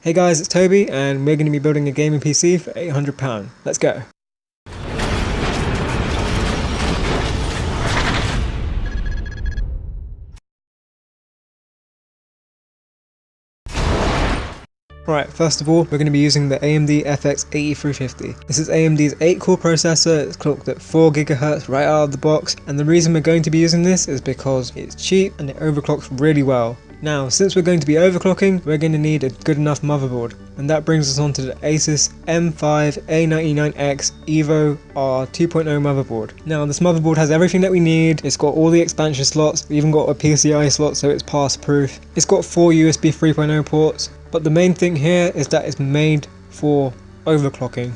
Hey guys, it's Toby and we're going to be building a gaming PC for £800. Let's go. Right, first of all, we're going to be using the AMD FX 8350. This is AMD's 8-core processor. It's clocked at 4GHz right out of the box, and the reason we're going to be using this is because it's cheap and it overclocks really well. Now, since we're going to be overclocking, we're going to need a good enough motherboard, and that brings us on to the Asus M5A99X Evo R 2.0 motherboard. Now, this motherboard has everything that we need. It's got all the expansion slots, we even got a PCI slot so it's pass proof. It's got 4 USB 3.0 ports, but the main thing here is that it's made for overclocking.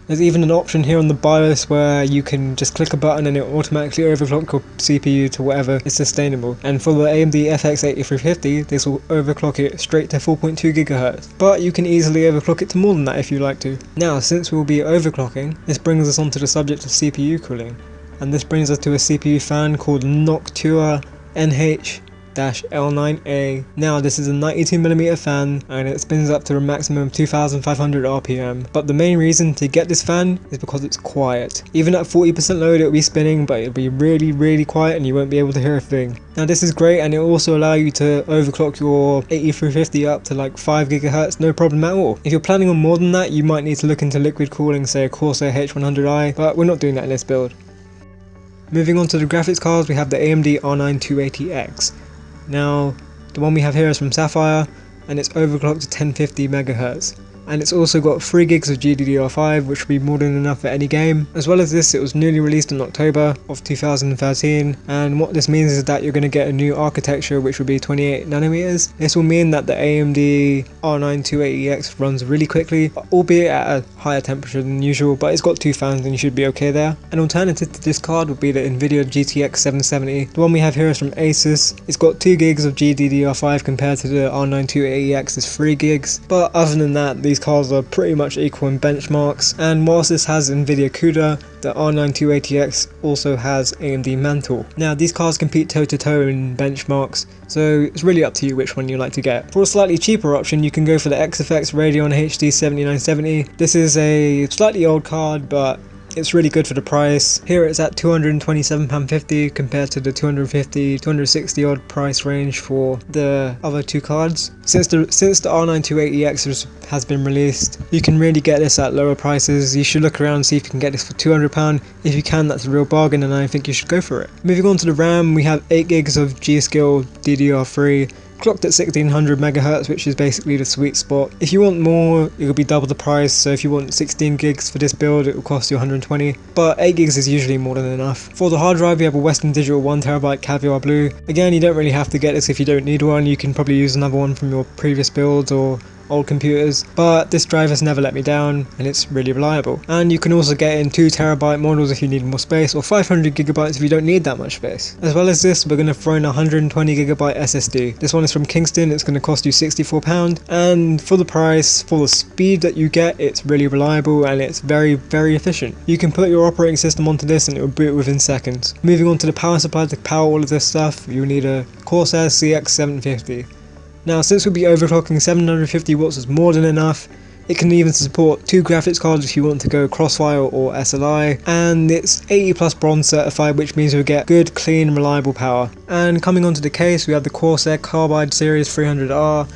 There's even an option here on the BIOS where you can just click a button and it will automatically overclock your CPU to whatever is sustainable. And for the AMD FX 8350, this will overclock it straight to 4.2 GHz. But you can easily overclock it to more than that if you like to. Now, since we'll be overclocking, this brings us onto the subject of CPU cooling. And this brings us to a CPU fan called Noctua NH-L9A. Now, this is a 92mm fan and it spins up to a maximum of 2500 RPM, but the main reason to get this fan is because it's quiet. Even at 40% load it'll be spinning, but it'll be really quiet and you won't be able to hear a thing. Now, this is great and it will also allow you to overclock your 8350 up to like 5 GHz, no problem at all. If you're planning on more than that, you might need to look into liquid cooling, say a Corsair H100i, but we're not doing that in this build. Moving on to the graphics cards, we have the AMD R9 280X. Now, the one we have here is from Sapphire and it's overclocked to 1050 MHz. And it's also got 3 gigs of GDDR5, which will be more than enough for any game. As well as this, it was newly released in October of 2013, and what this means is that you're going to get a new architecture which will be 28nm. This will mean that the AMD R9 280X runs really quickly, albeit at a higher temperature than usual, but it's got 2 fans and you should be okay there. An alternative to this card would be the Nvidia GTX 770. The one we have here is from Asus. It's got 2 gigs of GDDR5 compared to the R9 280X's 3 gigs, but other than that, these cards are pretty much equal in benchmarks, and whilst this has Nvidia CUDA, the R9 280X also has AMD Mantle. Now, these cards compete toe to toe in benchmarks, so it's really up to you which one you like to get. For a slightly cheaper option, you can go for the XFX Radeon HD 7970. This is a slightly old card, but it's really good for the price. Here it's at £227.50 compared to the £250–260 odd price range for the other 2 cards. Since the R9 280X has been released, you can really get this at lower prices. You should look around and see if you can get this for £200. If you can, that's a real bargain and I think you should go for it. Moving on to the RAM, we have 8 gigs of G.Skill DDR3. Clocked at 1600 MHz, which is basically the sweet spot. If you want more, it will be double the price, so if you want 16 gigs for this build, it will cost you 120, but 8 gigs is usually more than enough. For the hard drive, we have a Western Digital 1TB Caviar Blue. Again, you don't really have to get this if you don't need one. You can probably use another one from your previous builds or old computers, but this drive has never let me down and it's really reliable. And you can also get in 2TB models if you need more space, or 500GB if you don't need that much space. As well as this, we're going to throw in a 120GB SSD. This one is from Kingston. It's going to cost you £64, and for the price, for the speed that you get, it's really reliable and it's very efficient. You can put your operating system onto this and it will boot within seconds. Moving on to the power supply, to power all of this stuff, you'll need a Corsair CX750. Now, since we'll be overclocking, 750 watts is more than enough. It can even support 2 graphics cards if you want to go Crossfire or SLI, and it's 80+ bronze certified, which means you'll get good, clean, reliable power. And coming onto the case, we have the Corsair Carbide Series 300R.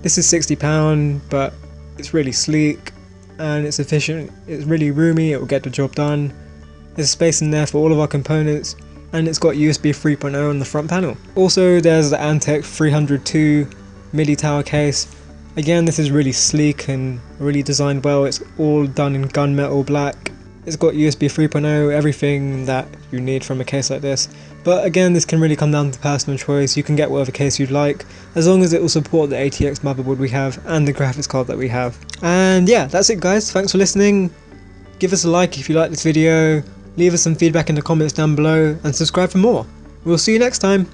This is £60, but it's really sleek and it's efficient. It's really roomy, it will get the job done. There's space in there for all of our components, and it's got USB 3.0 on the front panel. Also, there's the Antec 302 milli-tower case. Again, this is really sleek and really designed well. It's all done in gunmetal black. It's got USB 3.0, everything that you need from a case like this. But again, this can really come down to personal choice. You can get whatever case you'd like, as long as it will support the ATX motherboard we have and the graphics card that we have. And yeah, that's it guys. Thanks for listening. Give us a like if you like this video. Leave us some feedback in the comments down below and subscribe for more. We'll see you next time.